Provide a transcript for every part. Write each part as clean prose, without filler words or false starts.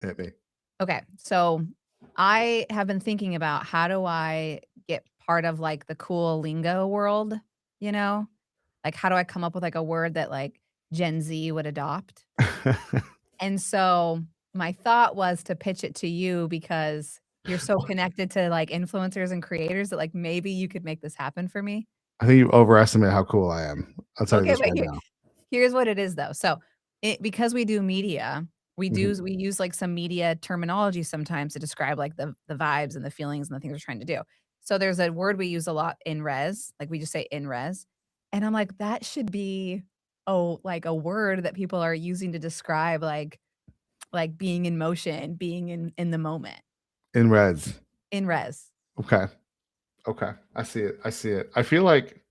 Hit me. Okay, so I have been thinking about how do I get part of like the cool lingo world, you know? Like how do I come up with like a word that like Gen Z would adopt? And so my thought was to pitch it to you because you're so connected to like influencers and creators that like maybe you could make this happen for me. I think you overestimate how cool I am. I'll tell you Okay, this but right now. here's what it is though. So, because we do media, Mhm. we use like some media terminology sometimes to describe like the vibes and the feelings and the things we're trying to do. So there's a word we use a lot in res, like we just say in res. And I'm like, that should be like a word that people are using to describe like being in motion, being in the moment. In reds. In res. Okay. Okay. I see it. I see it. I feel like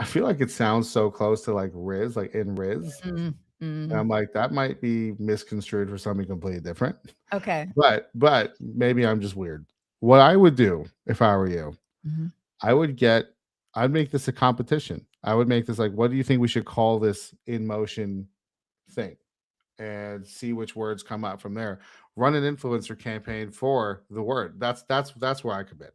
it sounds so close to like Riz, like in Riz. Mm, And mm. I'm like, that might be misconstrued for something completely different. Okay. But maybe I'm just weird. What I would do if I were you, Mhm. I would get I'd make this a competition. I would make this like, what do you think we should call this in motion thing? And see which words come out from there. Run an influencer campaign for the word. That's where I commit.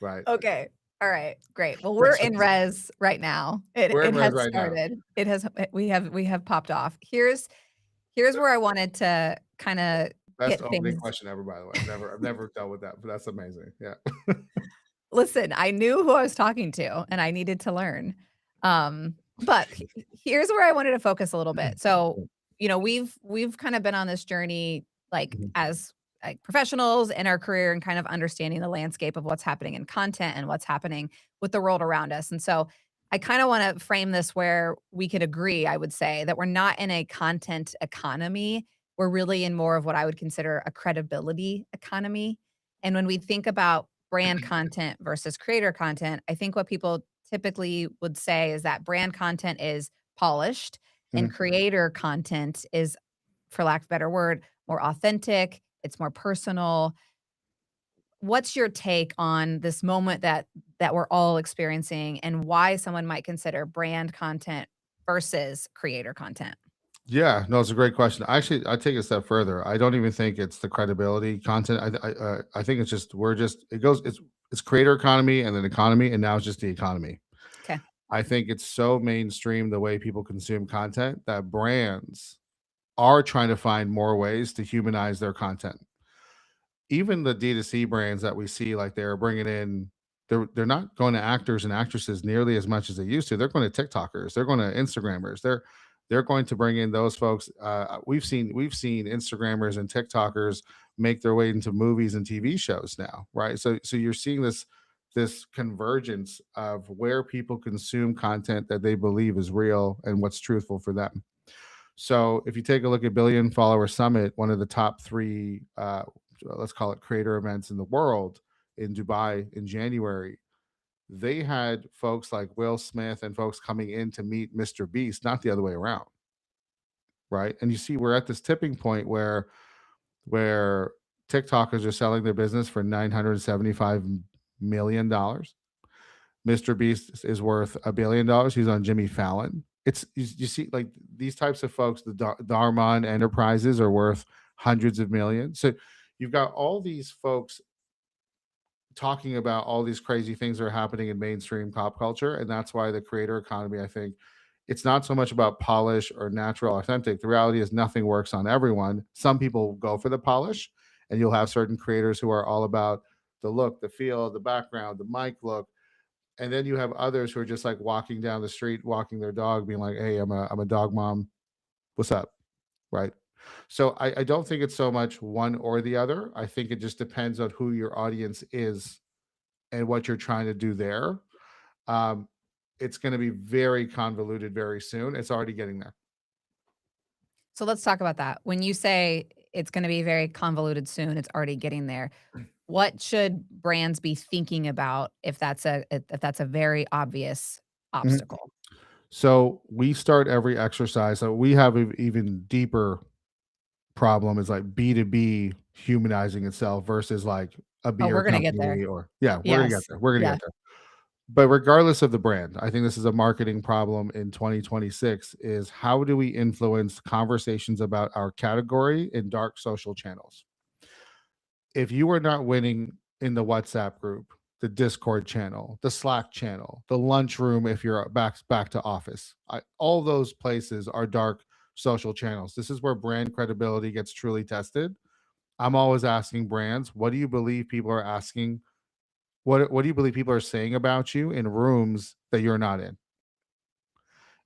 Right. Okay. All right, great. Well, we're That's in just, res right now. we're in It red has right now. started. It has we have popped off. Here's where I wanted to kinda Best get opening things. question ever, by the way. I've never dealt with that, but that's amazing. Yeah. Listen, I knew who I was talking to, and I needed to learn. But here's where I wanted to focus a little bit. So, we've kind of been on this journey, like, Mhm. as, like, professionals in our career and kind of understanding the landscape of what's happening in content and what's happening with the world around us, and so I kinda wanna frame this where we could agree, I would say, that we're not in a content economy. We're really in more of what I would consider a credibility economy, and when we think about brand content versus creator content, I think what people typically would say is that brand content is polished and Mhm. creator content is, for lack of a better word, more authentic, it's more personal. What's your take on this moment that we're all experiencing and why someone might consider brand content versus creator content? Yeah, no, it's a great question. Actually, I take it a step further. I don't even think it's the credibility content. I think it's just we're just it goes it's creator economy and then economy, and now it's just the economy. Okay. I think it's so mainstream the way people consume content that brands are trying to find more ways to humanize their content. Even the D2C brands that we see, like they're bringing in, they're not going to actors and actresses nearly as much as they used to. They're going to TikTokers, they're going to Instagrammers, they're going to bring in those folks. We've seen Instagrammers and TikTokers make their way into movies and TV shows now, right? So you're seeing this convergence of where people consume content that they believe is real and what's truthful for them. So if you take a look at Billion Follower Summit, one of the top three, let's call it creator events in the world in Dubai in January, they had folks like Will Smith and folks coming in to meet Mr. Beast, not the other way around, right? And you see, we're at this tipping point where TikTokers are selling their business for $975 million. Mr. Beast is worth $1 billion. He's on Jimmy Fallon. You see like these types of folks, the Darman Enterprises are worth hundreds of millions. So you've got all these folks talking about all these crazy things that are happening in mainstream pop culture, and that's why the creator economy, I think, it's not so much about polish or natural authentic. The reality is nothing works on everyone. Some people go for the polish, and you'll have certain creators who are all about the look, the feel, the background, the mic look, and then you have others who are just like walking down the street, walking their dog, being like, "Hey, I'm a dog mom. What's up?" Right. So I don't think it's so much one or the other. I think it just depends on who your audience is and what you're trying to do there. Um, it's going to be very convoluted very soon. It's already getting there. So let's talk about that. When you say it's gonna be very convoluted soon, it's already getting there. What should brands be thinking about if that's a very obvious Mhm. obstacle? So we start every exercise. So we have an even deeper problem is like B2B humanizing itself versus like a Oh, beer we're gonna get company there. or yeah, we're gonna get Yes. there. We're gonna Yeah. get there. But regardless of the brand, I think this is a marketing problem in 2026 is how do we influence conversations about our category in dark social channels? If you are not winning in the WhatsApp group, the Discord channel, the Slack channel, the lunchroom if you're back to office, all those places are dark social channels. This is where brand credibility gets truly tested. I'm always asking brands, what do you believe people are asking? What do you believe people are saying about you in rooms that you're not in?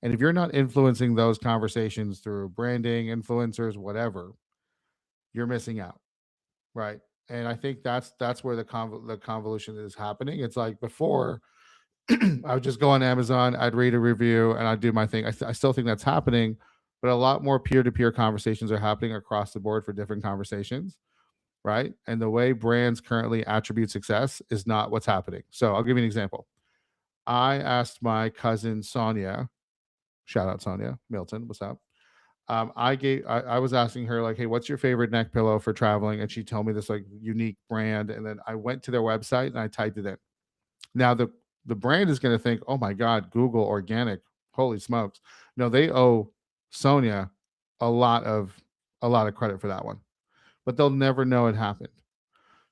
And if you're not influencing those conversations through branding, influencers, whatever, you're missing out, right? And I think that's where the convolution is happening. It's like before, I would just go on Amazon, I'd read a review, and I'd do my thing. I still think that's happening, but a lot more peer to peer conversations are happening across the board for different conversations, right? And the way brands currently attribute success is not what's happening. So I'll give you an example. I asked my cousin Sonia, shout out Sonia Milton, what's up? I was asking her like, hey, what's your favorite neck pillow for traveling? And she told me this like unique brand. And then I went to their website and I typed it in. Now the brand is going to think, oh my God, Google organic. Holy smokes. No, they owe Sonia a lot of a lot of credit for that one. But they'll never know it happened.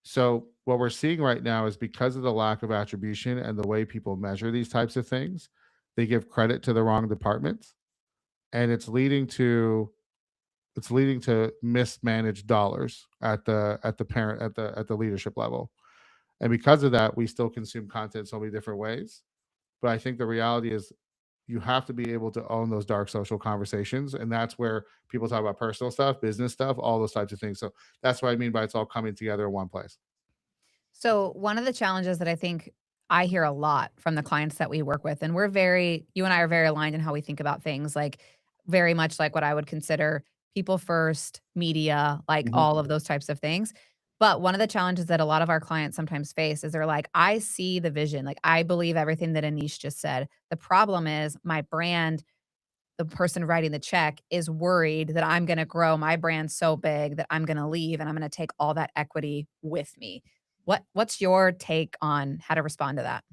So what we're seeing right now is because of the lack of attribution and the way people measure these types of things, they give credit to the wrong departments, and it's leading to mismanaged dollars at the parent at the leadership level. And because of that, we still consume content so many different ways. But I think the reality is you have to be able to own those dark social conversations. And that's where people talk about personal stuff, business stuff, all those types of things. So that's what I mean by it's all coming together in one place. So, one of the challenges that I think I hear a lot from the clients that we work with, and you and I are very aligned in how we think about things, like very much like what I would consider people first, media, like Mhm. all of those types of things. But one of the challenges that a lot of our clients sometimes face is they're like, I see the vision. Like, I believe everything that Anish just said. The problem is my brand, the person writing the check is worried that I'm gonna grow my brand so big that I'm gonna leave and I'm gonna take all that equity with me. What's your take on how to respond to that?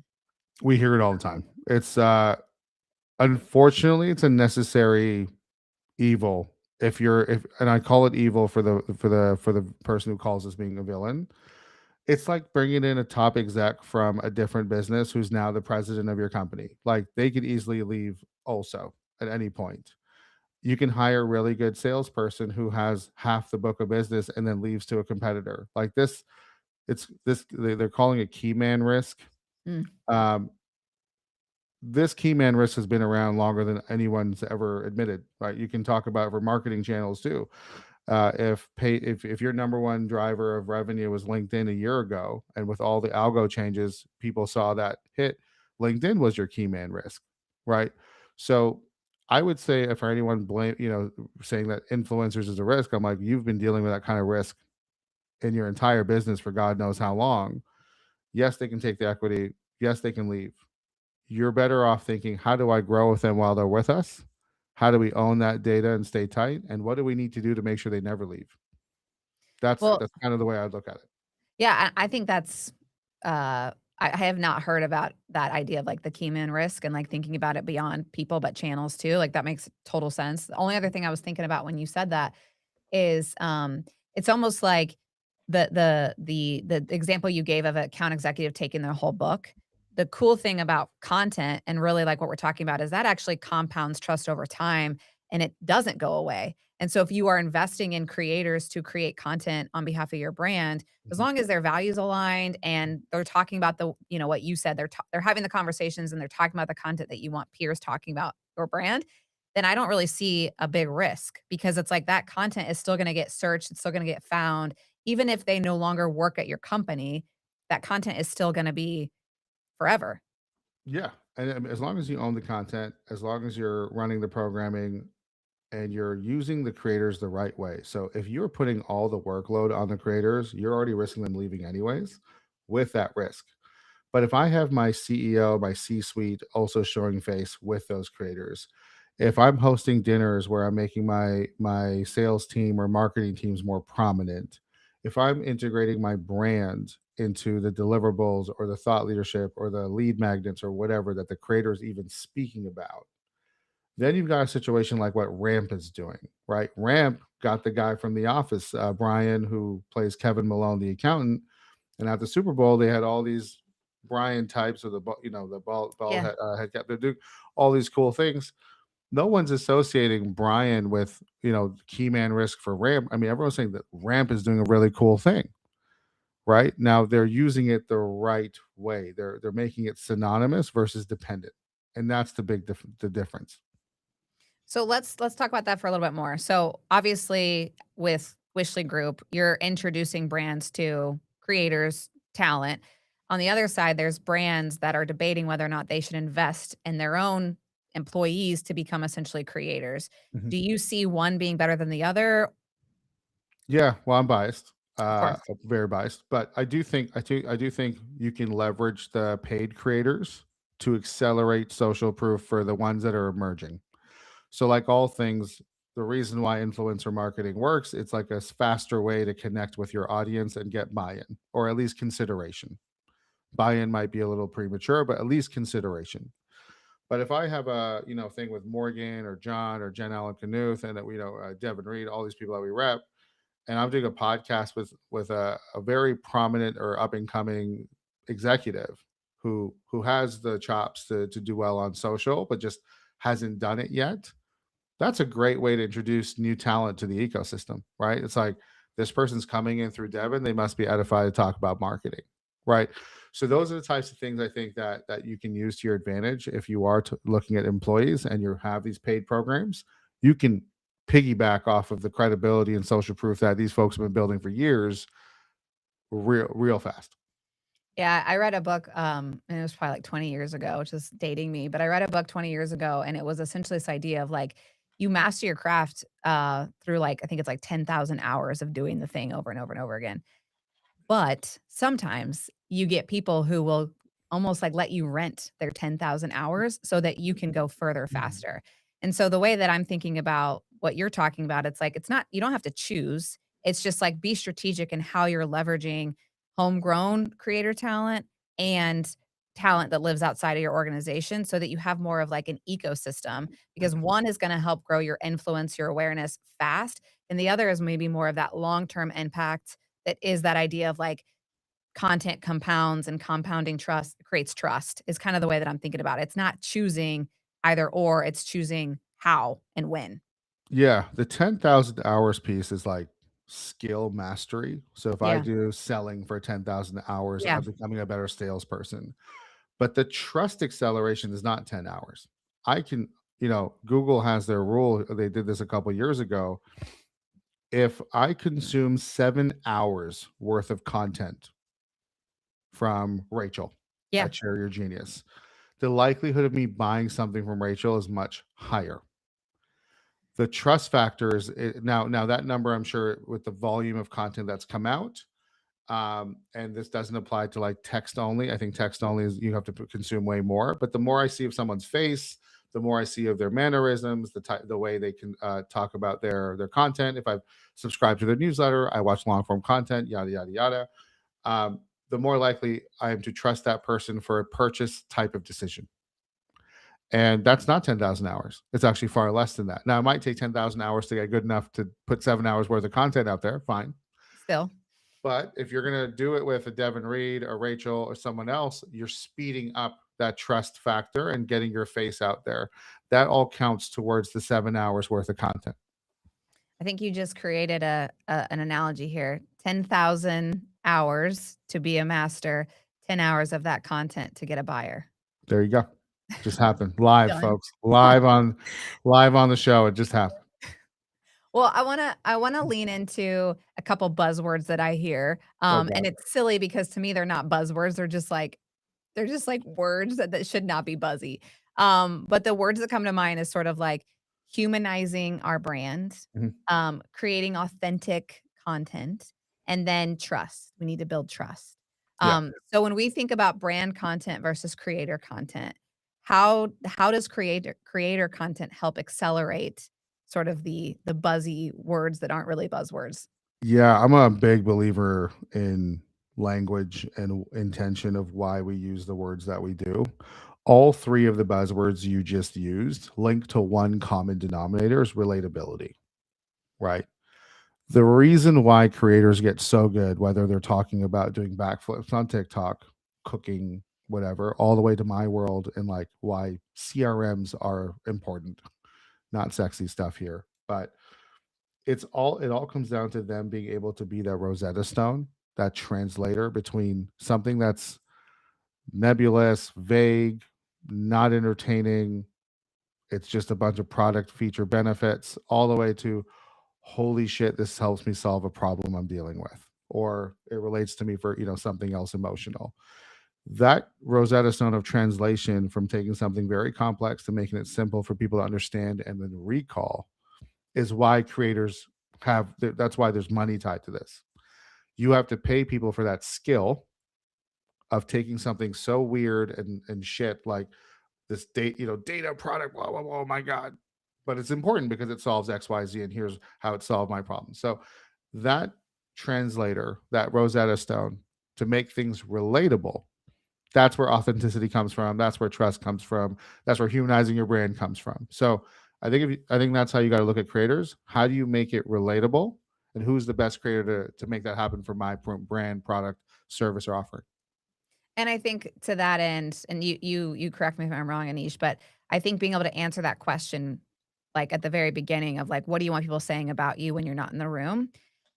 We hear it all the time. It's unfortunately it's a necessary evil if and I call it evil for the person who calls us being a villain. It's like bringing in a top exec from a different business who's now the president of your company. Like they could easily leave also at any point. You can hire a really good salesperson who has half the book of business and then leaves to a competitor. Like this, they're calling it key man risk. Mm. Um, this key man risk has been around longer than anyone's ever admitted. Right? You can talk about for marketing channels too. If your number one driver of revenue was LinkedIn a year ago, and with all the algo changes, people saw that hit, LinkedIn was your key man risk, right? So I would say if for anyone saying that influencers is a risk, I'm like, you've been dealing with that kind of risk in your entire business for God knows how long. Yes, they can take the equity. Yes, they can leave. You're better off thinking, how do I grow with them while they're with us? How do we own that data and stay tight? And what do we need to do to make sure they never leave? Well, That's kind of the way I'd look at it. yeah, I think that's I have not heard about that idea of like the key man risk and like thinking about it beyond people but channels too. Like that makes total sense. The only other thing I was thinking about when you said that is it's almost like the example you gave of a account executive taking their whole book. The cool thing about content and really like what we're talking about is that actually compounds trust over time and it doesn't go away. And so if you are investing in creators to create content on behalf of your brand, as Mhm. long as their values aligned and they're talking about what you said, they're having the conversations and they're talking about the content that you want peers talking about your brand, then I don't really see a big risk because it's like that content is still going to get searched, it's still going to get found even if they no longer work at your company, that content is still going to be forever. Yeah, and I mean, as long as you own the content, as long as you're running the programming and you're using the creators the right way. So if you're putting all the workload on the creators, you're already risking them leaving anyways with that risk. But if I have my CEO, my C suite also showing face with those creators, if I'm hosting dinners where I'm making my sales team or marketing teams more prominent, If I'm integrating my brand into the deliverables or the thought leadership or the lead magnets or whatever that the creator is even speaking about, then you've got a situation like what Ramp is doing, right? Ramp got the guy from The Office, Brian, who plays Kevin Malone, the accountant, and at the Super Bowl they had all these Brian types of the bald Yeah. head cap. They're doing all these cool things. No one's associating Brian with key man risk for Ramp. I mean, everyone's saying that Ramp is doing a really cool thing, right? Now they're using it the right way. They're making it synonymous versus dependent, and that's the difference. So let's talk about that for a little bit more. So obviously with Wishly Group, you're introducing brands to creators, talent. On the other side, there's brands that are debating whether or not they should invest in their own employees to become essentially creators. Mhm. Do you see one being better than the other? Yeah, well, I'm biased, Of course. very biased, but I do think you can leverage the paid creators to accelerate social proof for the ones that are emerging. So, like all things, the reason why influencer marketing works, it's like a faster way to connect with your audience and get buy-in, or at least consideration. Buy-in might be a little premature, but at least consideration. But if I have a thing with Morgan or John or Jen Allen Knuth and Devin Reed, all these people that we rep, and I'm doing a podcast with a very prominent or up and coming executive who has the chops to do well on social, but just hasn't done it yet. That's a great way to introduce new talent to the ecosystem, right? It's like this person's coming in through Devin, they must be edified to talk about marketing, right? So those are the types of things I think that you can use to your advantage if you are looking at employees and you have these paid programs. You can piggyback off of the credibility and social proof that these folks have been building for years, real fast. Yeah, I read a book, and it was probably like 20 years ago, which is dating me, but I read a book 20 years ago, and it was essentially this idea of like you master your craft through like I think it's like 10,000 hours of doing the thing over and over and over again. But sometimes you get people who will almost like let you rent their 10,000 hours so that you can go further Mhm. faster. And so the way that I'm thinking about what you're talking about, it's like it's not you don't have to choose. It's just like be strategic in how you're leveraging homegrown creator talent and talent that lives outside of your organization so that you have more of like an ecosystem because one is going to help grow your influence, your awareness fast, and the other is maybe more of that long-term impact that is that idea of like content compounds and compounding trust creates trust is kind of the way that I'm thinking about it. It's not choosing either or, it's choosing how and when. Yeah, the 10,000 hours piece is like skill mastery. So if I Yeah. do selling for 10,000 hours, Yeah. I'm becoming a better salesperson. But the trust acceleration is not 10 hours. I can, Google has their rule. They did this a couple years ago. If I consume 7 hours worth of content from Rachel Yeah. at Share Your Genius, the likelihood of me buying something from Rachel is much higher. The trust factor is now that number, I'm sure, with the volume of content that's come out, and this doesn't apply to like text only. I think text only is you have to consume way more. But the more I see of someone's face, the more I see of their mannerisms, the way they can talk about their content. If I've subscribed to their newsletter, I watch long form content, yada yada yada. The more likely I am to trust that person for a purchase type of decision. And that's not 10,000 hours. It's actually far less than that. Now, it might take 10,000 hours to get good enough to put 7 hours worth of content out there. Fine. Still. But if you're going to do it with a Devin Reed or Rachel or someone else, you're speeding up that trust factor and getting your face out there. That all counts towards the 7 hours worth of content. I think you just created an analogy here. 10,000 hours to be a master, 10 hours of that content to get a buyer. There you go. Just happened live, Done. folks. Live on the show. It just happened. Well, I wanna lean into a couple buzzwords that I hear, Oh and God. it's silly because to me they're not buzzwords, they're just like words that should not be buzzy. But the words that come to mind is sort of like humanizing our brand, Mhm. creating authentic content, and then trust. We need to build trust. Yeah. So when we think about brand content versus creator content, how does creator content help accelerate sort of the buzzy words that aren't really buzzwords? Yeah, I'm a big believer in language and intention of why we use the words that we do. All three of the buzzwords you just used link to one common denominator is relatability, right? The reason why creators get so good, whether they're talking about doing backflips on TikTok, cooking, whatever, all the way to my world and like why CRMs are important, not sexy stuff here, but it all comes down to them being able to be that Rosetta Stone, that translator between something that's nebulous, vague, not entertaining. It's just a bunch of product feature benefits, all the way to holy shit, this helps me solve a problem I'm dealing with, or it relates to me for something else emotional. That Rosetta Stone of translation from taking something very complex to making it simple for people to understand and then recall is why creators that's why there's money tied to this. You have to pay people for that skill of taking something so weird and shit like this data product, blah blah blah. Oh my god. But it's important because it solves XYZ, and here's how it solved my problem. So that translator, that Rosetta Stone, to make things relatable, that's where authenticity comes from. That's where trust comes from. That's where humanizing your brand comes from. So I think that's how you got to look at creators. How do you make it relatable, and who's the best creator to make that happen for my brand, product, service, or offering? And I think to that end, and you correct me if I'm wrong, Anish, but I think being able to answer that question, like at the very beginning of like, what do you want people saying about you when you're not in the room,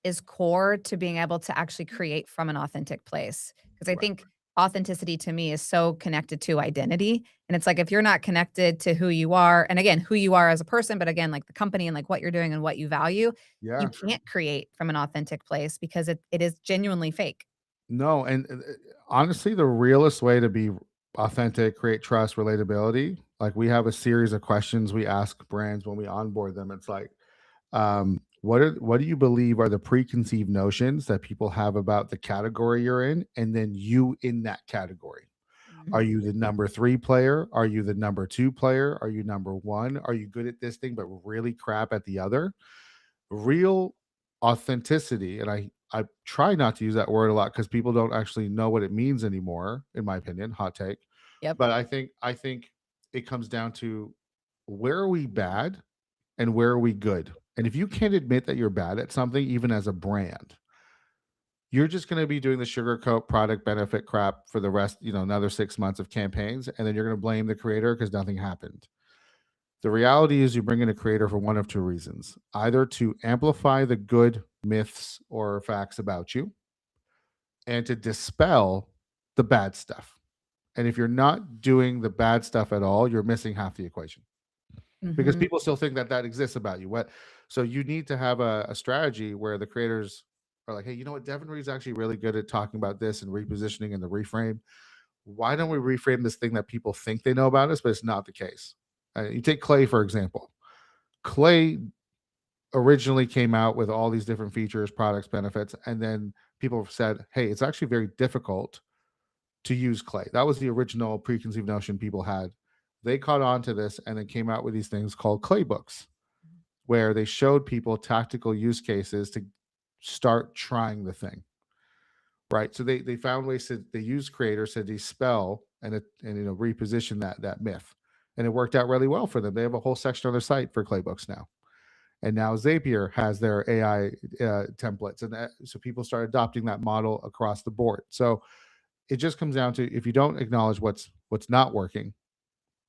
is core to being able to actually create from an authentic place. Because I Right. think authenticity to me is so connected to identity. And it's like if you're not connected to who you are, and again, who you are as a person, but again, like the company and like what you're doing and what you value, you Yeah. can't create from an authentic place because it is genuinely fake. No, and honestly, the realest way to be authentic, create trust, relatability, like we have a series of questions we ask brands when we onboard them. It's like, what do you believe are the preconceived notions that people have about the category you're in, and then you in that category? Are Mhm. you the number three player? Are you the number two player? Are you number one? Are you good at this thing but really crap at the other? Real authenticity, and I try not to use that word a lot because people don't actually know what it means anymore, in my opinion, hot take. Yep. But I think it comes down to where are we bad and where are we good? And if you can't admit that you're bad at something, even as a brand, you're just going to be doing the sugarcoat product benefit crap for the rest, another 6 months of campaigns, and then you're going to blame the creator because nothing happened. The reality is you bring in a creator for one of two reasons: either to amplify the good myths or facts about you, and to dispel the bad stuff. And if you're not doing the bad stuff at all, you're missing half the equation because Mhm. people still think that that exists about you. What? So you need to have a strategy where the creators are like, hey, you know what? Devin Reed's actually really good at talking about this and repositioning and the reframe. Why don't we reframe this thing that people think they know about us, but it's not the case? You take Clay, for example. Clay originally came out with all these different features, products, benefits, and then people said, "Hey, it's actually very difficult to use Clay." That was the original preconceived notion people had. They caught on to this and then came out with these things called Clay books, where they showed people tactical use cases to start trying the thing. Right. So they found ways to they use creators to dispel and reposition that myth. And it worked out really well for them. They have a whole section on their site for Clay books now, and now Zapier has their AI templates, and so people start adopting that model across the board. So it just comes down to, if you don't acknowledge what's not working,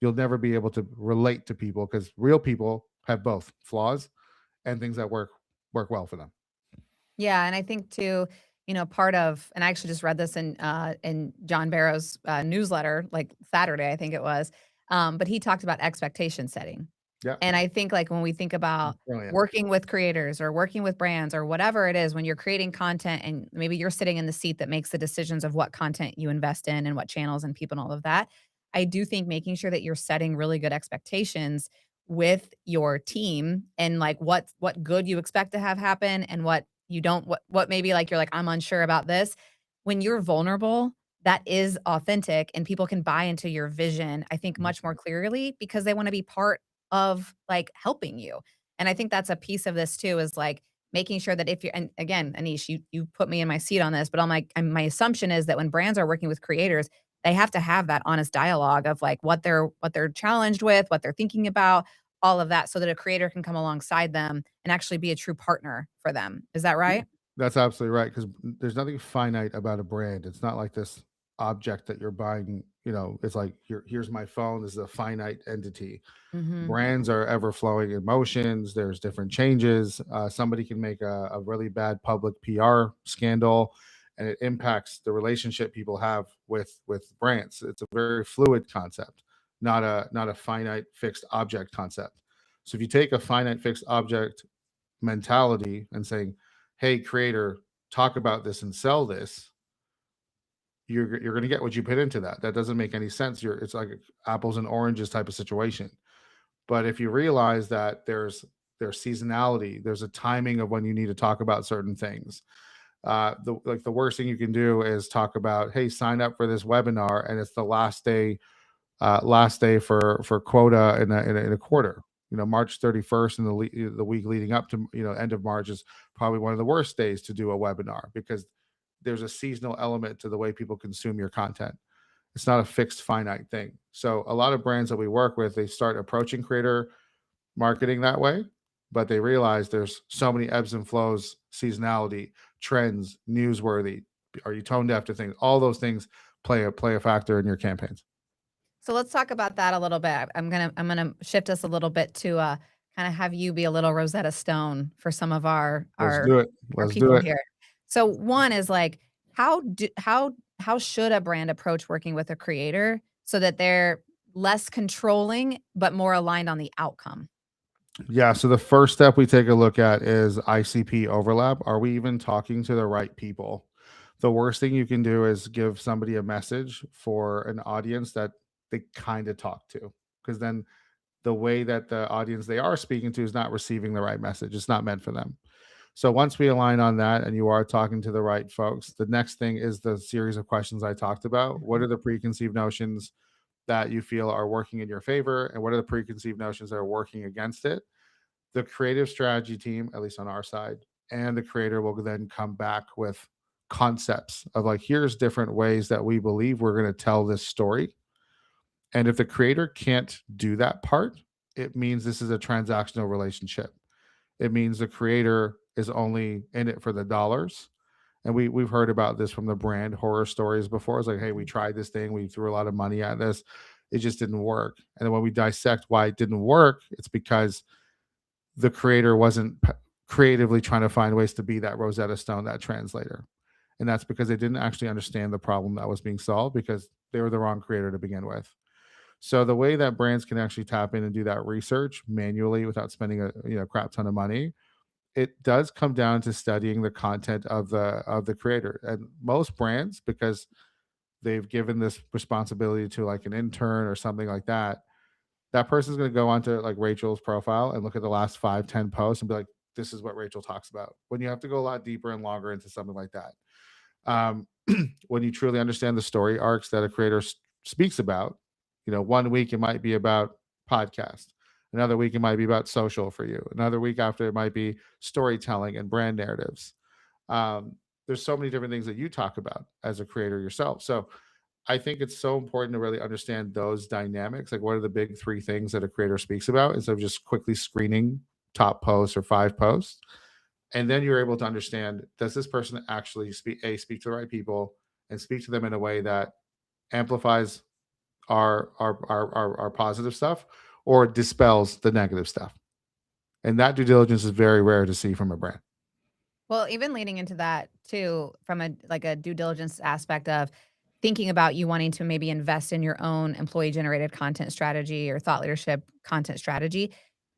you'll never be able to relate to people, because real people have both flaws and things that work well for them. Yeah, and I think too, part of and I actually just read this in John Barrow's newsletter like Saturday, I think it was. But he talked about expectation setting. Yeah, And I think like when we think about brilliant. working with creators or working with brands or whatever it is, when you're creating content and maybe you're sitting in the seat that makes the decisions of what content you invest in and what channels and people and all of that, I do think making sure that you're setting really good expectations with your team and like what good you expect to have happen and what you don't what maybe like you're like I'm unsure about this. When you're vulnerable, that is authentic and people can buy into your vision, I think much more clearly because they want to be part of like helping you. And I think that's a piece of this too is like making sure that if you're, and again, Anish, you put me in my seat on this, but my assumption is that when brands are working with creators, they have to have that honest dialogue of like what they're challenged with, what they're thinking about, all of that, so that a creator can come alongside them and actually be a true partner for them. Is that right? That's absolutely right, because there's nothing finite about a brand. It's not like this object that you're buying, it's like, here's my phone. This is a finite entity. Hmm. Brands are ever flowing emotions. There's different changes. Somebody can make a really bad public PR scandal, and it impacts the relationship people have with brands. It's a very fluid concept, not a finite fixed object concept. So if you take a finite fixed object mentality and saying, "Hey, creator, talk about this and sell this," you're going to get what you put into that. That doesn't make any sense. It's like apples and oranges type of situation. But if you realize that there's seasonality, there's a timing of when you need to talk about certain things. The worst thing you can do is talk about, hey, sign up for this webinar, and it's the last day for quota in a quarter. March 31st and the week leading up to end of March is probably one of the worst days to do a webinar, because there's a seasonal element to the way people consume your content. It's not a fixed finite thing. So a lot of brands that we work with, they start approaching creator marketing that way, but they realize there's so many ebbs and flows, seasonality, trends, newsworthy. Are you tone deaf to things? All those things play a factor in your campaigns. So let's talk about that a little bit. I'm gonna shift us a little bit to kind of have you be a little Rosetta Stone for some of our Let's our do it. our Let's do people it. here. So one is like, how should a brand approach working with a creator so that they're less controlling but more aligned on the outcome? Yeah. So the first step we take a look at is ICP overlap. Are we even talking to the right people? The worst thing you can do is give somebody a message for an audience that they kind of talk to, because then the way that the audience they are speaking to is not receiving the right message. It's not meant for them. So once we align on that and you are talking to the right folks, the next thing is the series of questions I talked about. What Mhm. are the preconceived notions that you feel are working in your favor? And what are the preconceived notions that are working against it? The creative strategy team, at least on our side, and the creator will then come back with concepts of like, here's different ways that we believe we're going to tell this story. And if the creator can't do that part, it means this is a transactional relationship. It means the creator is only in it for the dollars. And we've heard about this from the brand horror stories before. It's like, hey, we Mhm. tried this thing, we threw a lot of money at this, it just didn't work. And then when we dissect why it didn't work, it's because the creator wasn't creatively trying to find ways to be that Rosetta Stone, that translator. And that's because they didn't actually understand the problem that was being solved, because they were the wrong creator to begin with. So the way that brands can actually tap in and do that research manually without spending a crap ton of money, it does come down to studying the content of the creator. And most brands, because they've given this responsibility to like an intern or something like that, that person's going to go onto like Rachel's profile and look at the last 5, 10 posts and be like, this is what Rachel talks about. When you have to go a lot deeper and longer into something like that. Um, when you truly understand the story arcs that a creator speaks about, one week it might be about podcast. Another week it might be about social for you. Another week after it might be storytelling and brand narratives. Um, there's so many different things that you talk about as a creator yourself. So I think it's so important to really understand those dynamics. Like, what are the big three things that a creator speaks about, instead of just quickly screening top posts or 5 posts. And then you're able to understand, does this person actually speak to the right people and speak to them in a way that amplifies our positive stuff, or dispels the negative stuff? And that due diligence is very rare to see from a brand. Well, even leading into that too, from a due diligence aspect of thinking about you wanting to maybe invest in your own employee generated content strategy or thought leadership content strategy.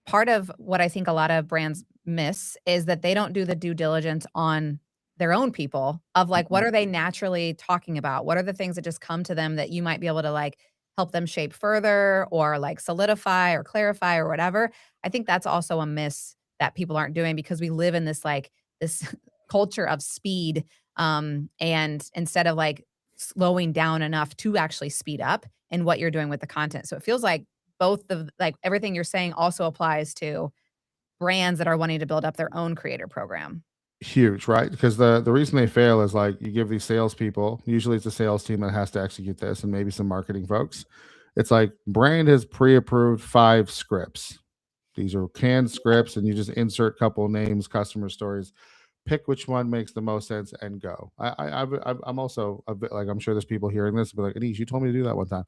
Part of what I think a lot of brands miss is that they don't do the due diligence on their own people of like, what Mhm. are they naturally talking about? What are the things that just come to them that you might be able to like help them shape further or like solidify or clarify or whatever? I think that's also a miss that people aren't doing because we live in this culture of speed, and instead of like slowing down enough to actually speed up in what you're doing with the content. So it feels like both of like everything you're saying also applies to brands that are wanting to build up their own creator program? Huge, right? Because the reason they fail is like you give these salespeople, usually it's a sales team that has to execute this, and maybe some marketing folks. It's like brand has pre-approved 5 scripts. These are canned scripts, and you just insert couple names, customer stories, pick which one makes the most sense, and go. I'm also a bit like I'm sure there's people hearing this, but like Aneesh, you told me to do that one time.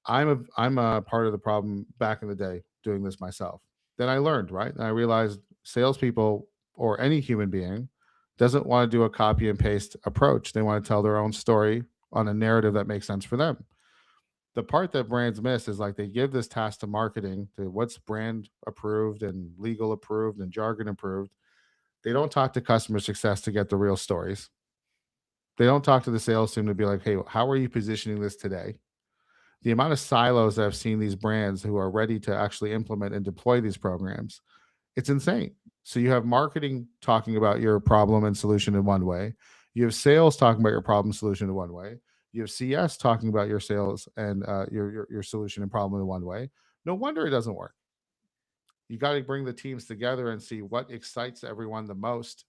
I'm a part of the problem back in the day doing this myself. Then I learned, right? And I realized salespeople or any human being doesn't want to do a copy and paste approach. They want to tell their own story on a narrative that makes sense for them. The part that brands miss is like they give this task to marketing to what's brand approved and legal approved and jargon approved. They don't talk to customer success to get the real stories. They don't talk to the sales team to be like, hey, how are you positioning this today? The amount of silos that I've seen these brands who are ready to actually implement and deploy these programs, it's insane. So you have marketing talking about your problem and solution in one way. You have sales talking about your problem solution in one way. You have CS talking about your sales and your solution and problem in one way. No wonder it doesn't work. You got to bring the teams together and see what excites everyone the most,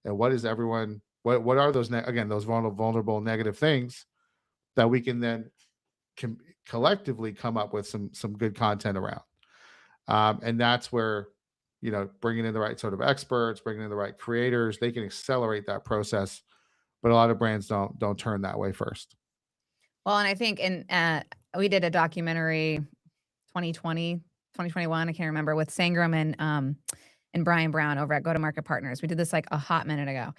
and what is everyone. What are those again those vulnerable negative things that we can then can collectively come up with some good content around. And that's where bringing in the right sort of experts, bringing in the right creators, they can accelerate that process. But a lot of brands don't turn that way first. Well, and I think we did a documentary 2020, 2021, I can't remember, with Sangram and Brian Brown over at Go to Market Partners. We did this like a hot minute ago.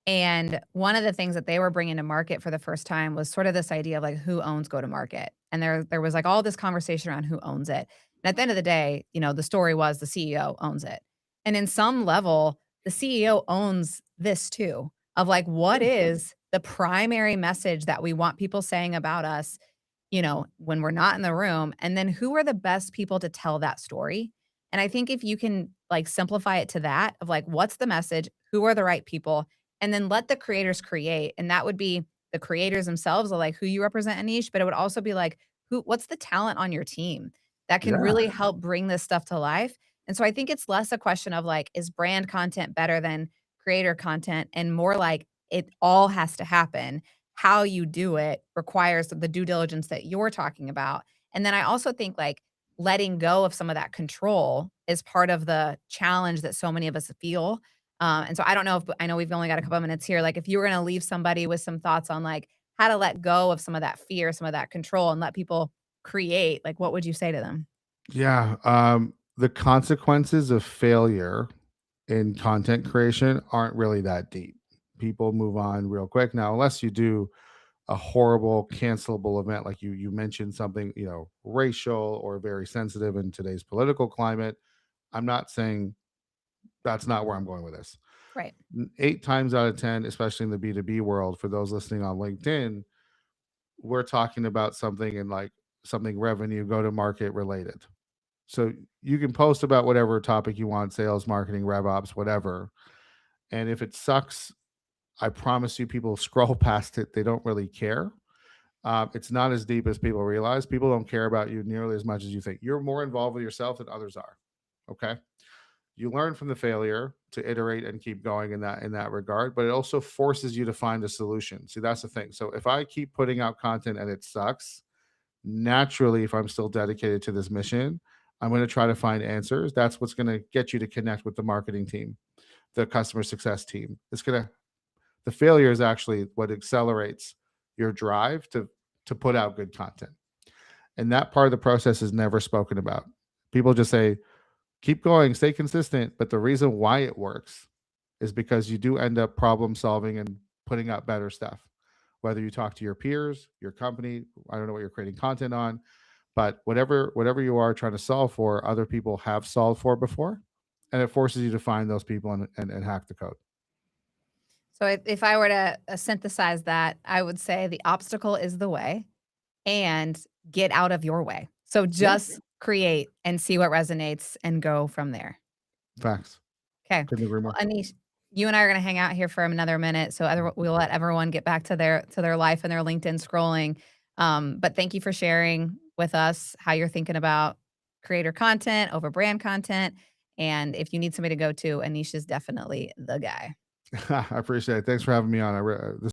And one of the things that they were bringing to market for the first time was sort of this idea of like who owns go to market. And there was like all this conversation around who owns it. And at the end of the day, the story was the CEO owns it. And in some level, the CEO owns this too, of like what is the primary message that we want people saying about us, when we're not in the room, and then who are the best people to tell that story. And I think if you can like simplify it to that of like what's the message, who are the right people, and then let the creators create. And that would be the creators themselves, of like who you represent, Anish, but it would also be like what's the talent on your team that can Yeah. really help bring this stuff to life. And so I think it's less a question of like, is brand content better than creator content, and more like it all has to happen. How you do it requires the due diligence that you're talking about. And then I also think like letting go of some of that control is part of the challenge that so many of us feel. And so I don't know if I know we've only got a couple of minutes here. Like if you were going to leave somebody with some thoughts on like how to let go of some of that fear, some of that control, and let people create, like what would you say to them? Yeah. The consequences of failure in content creation aren't really that deep. People move on real quick. Now, unless you do a horrible cancelable event like you mentioned something racial or very sensitive in today's political climate, I'm not saying that's not where I'm going with this. Right. 8 times out of 10, especially in the B2B world, for those listening on LinkedIn, we're talking about something in like something revenue go to market related. So you can post about whatever topic you want, sales, marketing, rev ops, whatever, and if it sucks, I promise you people scroll past it. They don't really care. It's not as deep as people realize. People don't care about you nearly as much as you think. You're more involved with yourself than others are. Okay. You learn from the failure to iterate and keep going in that regard, but it also forces you to find a solution. See, that's the thing. So if I keep putting out content and it sucks, naturally, if I'm still dedicated to this mission, I'm going to try to find answers. That's what's going to get you to connect with the marketing team, the customer success team. The failure is actually what accelerates your drive to put out good content. And that part of the process is never spoken about. People just say, keep going, stay consistent. But the reason why it works is because you do end up problem solving and putting out better stuff. Whether you talk to your peers, your company, I don't know what you're creating content on, but whatever you are trying to solve for, other people have solved for before. And it forces you to find those people and hack the code. So if I were to synthesize that, I would say the obstacle is the way, and get out of your way. So Yeah. just create and see what resonates and go from there. Facts. Okay. Couldn't agree Well, more. Anish, you and I are going to hang out here for another minute. So we'll let everyone get back to their life and their LinkedIn scrolling. But thank you for sharing with us how you're thinking about creator content over brand content. And if you need somebody to go to, Anish is definitely the guy. I appreciate it. Thanks for having me on. This